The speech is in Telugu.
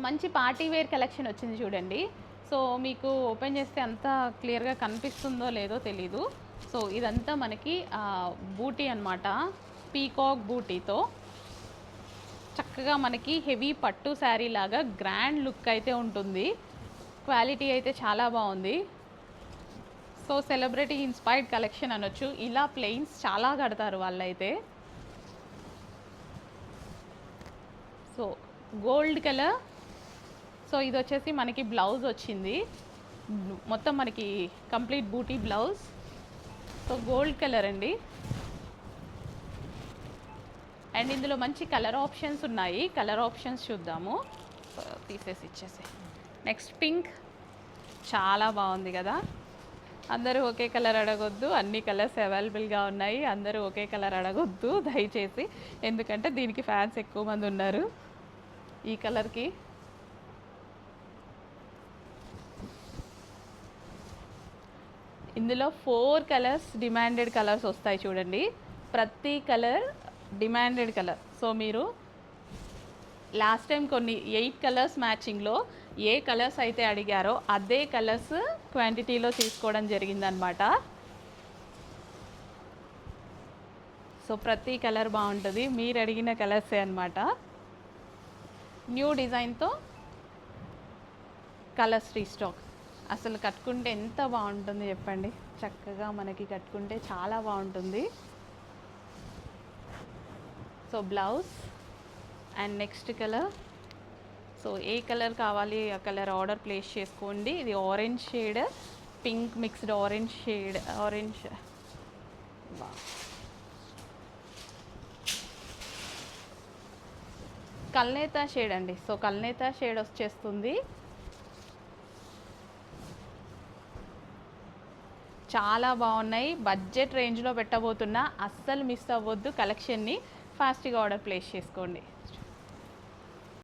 మంచి పార్టీ వేర్ కలెక్షన్ వచ్చింది చూడండి. సో మీకు ఓపెన్ చేస్తే అంత క్లియర్గా కనిపిస్తుందో లేదో తెలీదు. సో ఇదంతా మనకి బూటీ అన్నమాట, పీకాక్ బూటీతో చక్కగా మనకి హెవీ పట్టు శారీ లాగా గ్రాండ్ లుక్ అయితే ఉంటుంది. క్వాలిటీ అయితే చాలా బాగుంది. సో సెలబ్రిటీ ఇన్స్పైర్డ్ కలెక్షన్ అనొచ్చు. ఇలా ప్లెయిన్స్ చాలా కడతారు వాళ్ళైతే. So gold colour. సో ఇది వచ్చేసి మనకి బ్లౌజ్ వచ్చింది, మొత్తం మనకి కంప్లీట్ బూటీ బ్లౌజ్. సో గోల్డ్ కలర్ అండి. అండ్ ఇందులో మంచి కలర్ ఆప్షన్స్ ఉన్నాయి. కలర్ ఆప్షన్స్ చూద్దాము. తీసేసి ఇచ్చేసి నెక్స్ట్ పింక్. చాలా బాగుంది కదా. అందరూ ఒకే కలర్ అడగొద్దు, అన్ని కలర్స్ అవైలబుల్గా ఉన్నాయి. అందరూ ఒకే కలర్ అడగొద్దు దయచేసి, ఎందుకంటే దీనికి ఫ్యాన్స్ ఎక్కువ మంది ఉన్నారు ఈ కలర్కి. ఇందులో 4 కలర్స్ డిమాండెడ్ కలర్స్ వస్తాయి చూడండి. ప్రతి కలర్ డిమాండెడ్ కలర్. సో మీరు లాస్ట్ టైం కొన్ని 8 కలర్స్ మ్యాచింగ్లో ఏ కలర్స్ అయితే అడిగారో అదే కలర్స్ క్వాంటిటీలో తీసుకోవడం జరిగిందనమాట. సో ప్రతి కలర్ బాగుంటుంది, మీరు అడిగిన కలర్సే అనమాట. న్యూ డిజైన్తో కలర్స్ రీస్టాక్. అసలు కట్టుకుంటే ఎంత బాగుంటుంది చెప్పండి. చక్కగా మనకి కట్టుకుంటే చాలా బాగుంటుంది. So blouse and next colour. So ఏ కలర్ కావాలి ఆ కలర్ ఆర్డర్ ప్లేస్ చేసుకోండి. ఇది orange shade, pink mixed orange shade. Orange కల్నేత షేడ్ అండి. సో కల్నేత షేడ్ వచ్చేస్తుంది. చాలా బాగున్నాయి. బడ్జెట్ రేంజ్లో పెట్టబోతున్నా, అస్సలు మిస్ అవ్వద్దు కలెక్షన్ని. ఫాస్ట్గా ఆర్డర్ ప్లేస్ చేసుకోండి.